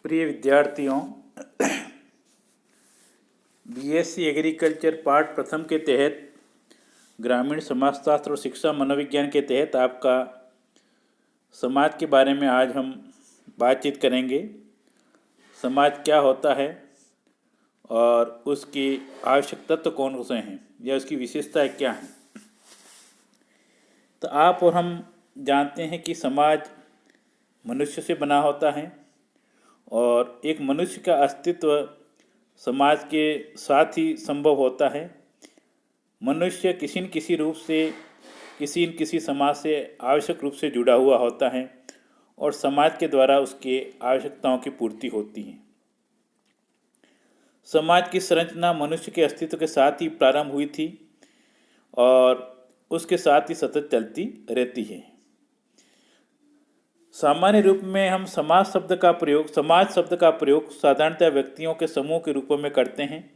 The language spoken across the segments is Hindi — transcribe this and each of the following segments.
प्रिय विद्यार्थियों, बीएससी एग्रीकल्चर पार्ट प्रथम के तहत ग्रामीण समाजशास्त्र और शिक्षा मनोविज्ञान के तहत आपका समाज के बारे में आज हम बातचीत करेंगे। समाज क्या होता है और उसकी आवश्यक तत्व कौन से हैं या उसकी विशेषताएं क्या हैं। तो आप और हम जानते हैं कि समाज मनुष्य से बना होता है और एक मनुष्य का अस्तित्व समाज के साथ ही संभव होता है। मनुष्य किसी न किसी रूप से किसी न किसी समाज से आवश्यक रूप से जुड़ा हुआ होता है और समाज के द्वारा उसके आवश्यकताओं की पूर्ति होती है। समाज की संरचना मनुष्य के अस्तित्व के साथ ही प्रारंभ हुई थी और उसके साथ ही सतत चलती रहती है। सामान्य रूप में हम समाज शब्द का प्रयोग साधारणतः व्यक्तियों के समूह के रूपों में करते हैं,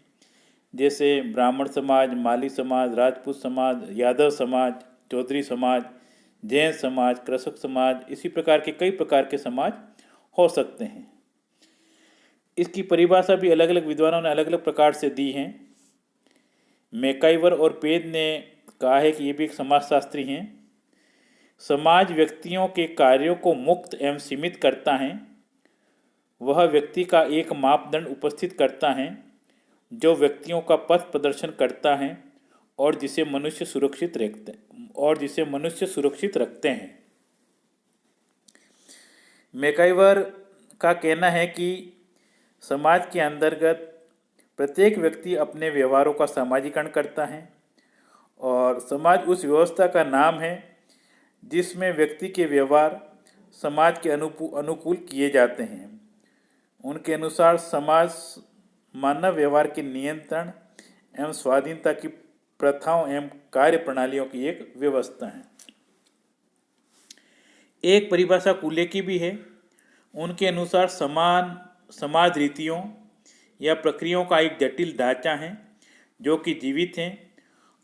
जैसे ब्राह्मण समाज, माली समाज, राजपूत समाज, यादव समाज, चौधरी समाज, जैन समाज, कृषक समाज, इसी प्रकार के कई प्रकार के समाज हो सकते हैं। इसकी परिभाषा भी अलग अलग विद्वानों ने अलग अलग प्रकार से दी हैं। मैकाइवर और पेज ने कहा है कि ये भी एक समाजशास्त्री हैं। समाज व्यक्तियों के कार्यों को मुक्त एवं सीमित करता है। वह व्यक्ति का एक मापदंड उपस्थित करता है जो व्यक्तियों का पथ प्रदर्शन करता है और जिसे मनुष्य सुरक्षित रखते हैं। मैकाइवर का कहना है कि समाज के अंतर्गत प्रत्येक व्यक्ति अपने व्यवहारों का सामाजिकरण करता है और समाज उस व्यवस्था का नाम है जिसमें व्यक्ति के व्यवहार समाज के अनुकूल किए जाते हैं। उनके अनुसार समाज मानव व्यवहार के नियंत्रण एवं स्वाधीनता की प्रथाओं एवं कार्य प्रणालियों की एक व्यवस्था है। एक परिभाषा कूले की भी है। उनके अनुसार समाज रीतियों या प्रक्रियाओं का एक जटिल ढांचा है जो कि जीवित हैं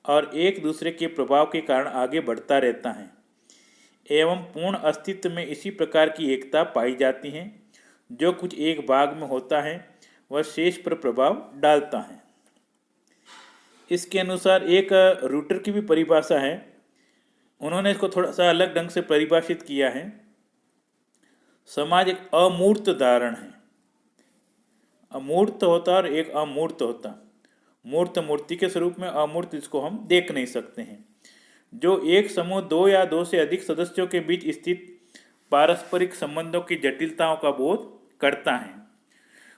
और एक दूसरे के प्रभाव के कारण आगे बढ़ता रहता है एवं पूर्ण अस्तित्व में इसी प्रकार की एकता पाई जाती है। जो कुछ एक भाग में होता है वह शेष पर प्रभाव डालता है। इसके अनुसार एक रूटर की भी परिभाषा है। उन्होंने इसको थोड़ा सा अलग ढंग से परिभाषित किया है। समाज एक अमूर्त धारण है। अमूर्त होता और एक अमूर्त होता। मूर्त मूर्ति के स्वरूप में, अमूर्त इसको हम देख नहीं सकते हैं। जो एक समूह दो या दो से अधिक सदस्यों के बीच स्थित पारस्परिक संबंधों की जटिलताओं का बोध करता है।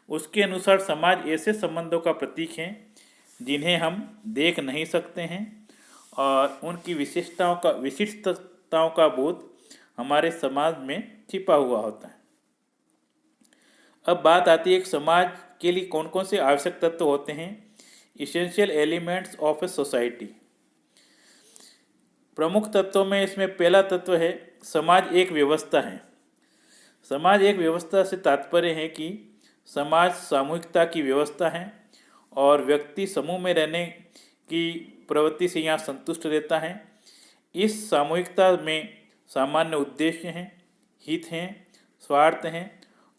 उसके अनुसार समाज ऐसे संबंधों का प्रतीक है जिन्हें हम देख नहीं सकते हैं और उनकी विशिष्टताओं का बोध हमारे समाज में छिपा हुआ होता है। अब बात आती है एक समाज के लिए कौन कौन से आवश्यक तत्व होते हैं। Essential elements of a society. प्रमुख तत्वों में इसमें पहला तत्व है समाज एक व्यवस्था है। समाज एक व्यवस्था से तात्पर्य है कि समाज सामूहिकता की व्यवस्था है और व्यक्ति समूह में रहने की प्रवृत्ति से यहाँ संतुष्ट रहता है। इस सामूहिकता में सामान्य उद्देश्य हैं, हित हैं, स्वार्थ हैं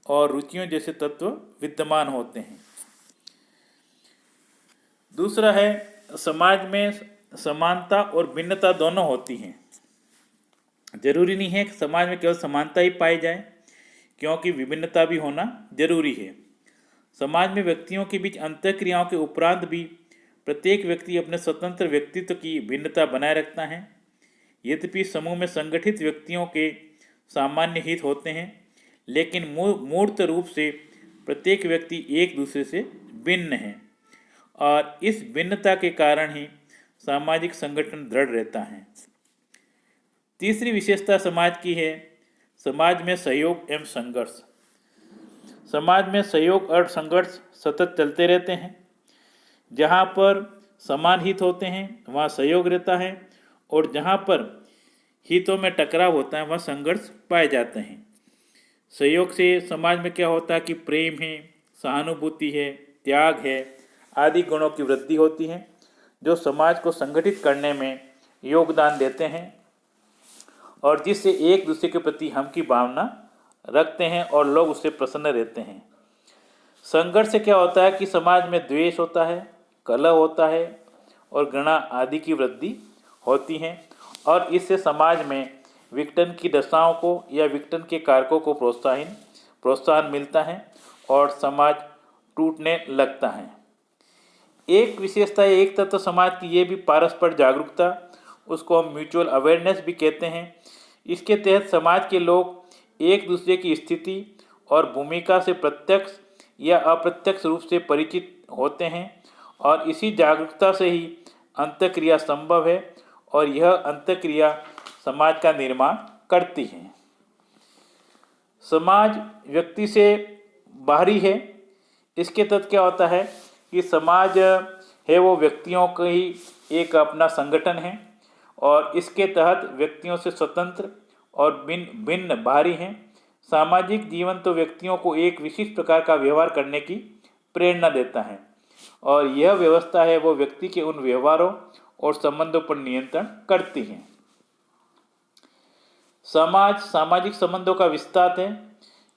और रुचियों जैसे तत्व विद्यमान होते हैं। दूसरा है समाज में समानता और भिन्नता दोनों होती हैं। जरूरी नहीं है कि समाज में केवल समानता ही पाई जाए, क्योंकि विभिन्नता भी होना जरूरी है। समाज में व्यक्तियों के बीच अंतःक्रियाओं के उपरांत भी प्रत्येक व्यक्ति अपने स्वतंत्र व्यक्तित्व की भिन्नता बनाए रखता है। यद्यपि समूह में संगठित व्यक्तियों के सामान्य हित होते हैं, लेकिन मूर्त रूप से प्रत्येक व्यक्ति एक दूसरे से भिन्न है और इस भिन्नता के कारण ही सामाजिक संगठन दृढ़ रहता है। तीसरी विशेषता समाज की है समाज में सहयोग एवं संघर्ष। समाज में सहयोग और संघर्ष सतत चलते रहते हैं। जहाँ पर समान हित होते हैं वहाँ सहयोग रहता है और जहाँ पर हितों में टकराव होता है वहाँ संघर्ष पाए जाते हैं। सहयोग से समाज में क्या होता है कि प्रेम है, सहानुभूति है, त्याग है आदि गुणों की वृद्धि होती है जो समाज को संगठित करने में योगदान देते हैं और जिससे एक दूसरे के प्रति हम की भावना रखते हैं और लोग उससे प्रसन्न रहते हैं। संघर्ष से क्या होता है कि समाज में द्वेष होता है, कलह होता है और घृणा आदि की वृद्धि होती है, और इससे समाज में विघटन की दशाओं को या विघटन के कारकों को प्रोत्साहन मिलता है और समाज टूटने लगता है। एक विशेषता, एक तत्व समाज की ये भी परस्पर जागरूकता, उसको हम म्यूचुअल अवेयरनेस भी कहते हैं। इसके तहत समाज के लोग एक दूसरे की स्थिति और भूमिका से प्रत्यक्ष या अप्रत्यक्ष रूप से परिचित होते हैं, और इसी जागरूकता से ही अंतःक्रिया संभव है, और यह अंतःक्रिया समाज का निर्माण करती है। समाज व्यक्ति से बाहरी है। इसके तहत क्या होता है कि समाज है वो व्यक्तियों का ही एक अपना संगठन है, और इसके तहत व्यक्तियों से स्वतंत्र और भिन्न बाहरी हैं। सामाजिक जीवन तो व्यक्तियों को एक विशिष्ट प्रकार का व्यवहार करने की प्रेरणा देता है, और यह व्यवस्था है वो व्यक्ति के उन व्यवहारों और संबंधों पर नियंत्रण करती है। समाज सामाजिक संबंधों का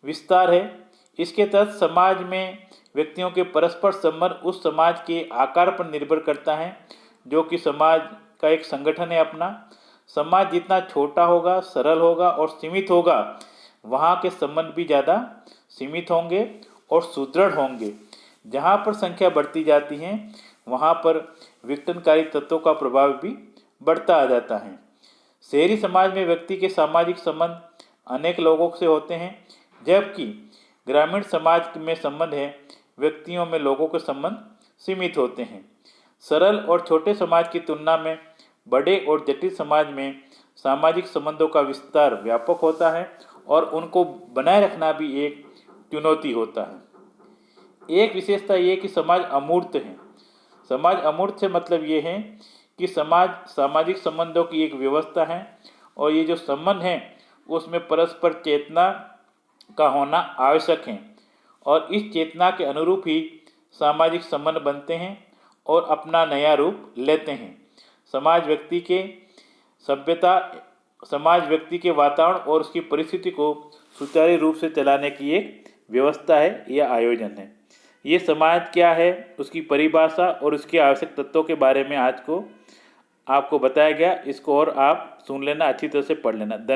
विस्तार है। इसके तहत समाज में व्यक्तियों के परस्पर संबंध उस समाज के आकार पर निर्भर करता है जो कि समाज का एक संगठन है अपना। समाज जितना छोटा होगा, सरल होगा और सीमित होगा, वहाँ के संबंध भी ज़्यादा सीमित होंगे और सुदृढ़ होंगे। जहाँ पर संख्या बढ़ती जाती है, वहाँ पर विघटनकारी तत्वों का प्रभाव भी बढ़ता आ जाता है। शहरी समाज में व्यक्ति के सामाजिक संबंध अनेक लोगों से होते हैं, जबकि ग्रामीण समाज में संबंध है व्यक्तियों में लोगों के संबंध सीमित होते हैं। सरल और छोटे समाज की तुलना में बड़े और जटिल समाज में सामाजिक संबंधों का विस्तार व्यापक होता है, और उनको बनाए रखना भी एक चुनौती होता है। एक विशेषता ये कि समाज अमूर्त है। समाज अमूर्त से मतलब ये है कि समाज सामाजिक संबंधों की एक व्यवस्था है, और ये जो संबंध हैं उसमें परस्पर चेतना का होना आवश्यक है, और इस चेतना के अनुरूप ही सामाजिक संबंध बनते हैं और अपना नया रूप लेते हैं। समाज व्यक्ति के वातावरण और उसकी परिस्थिति को सुचारू रूप से चलाने की एक व्यवस्था है या आयोजन है। ये समाज क्या है, उसकी परिभाषा और उसके आवश्यक तत्वों के बारे में आज को आपको बताया गया। इसको और आप सुन लेना, अच्छी तरह से पढ़ लेना।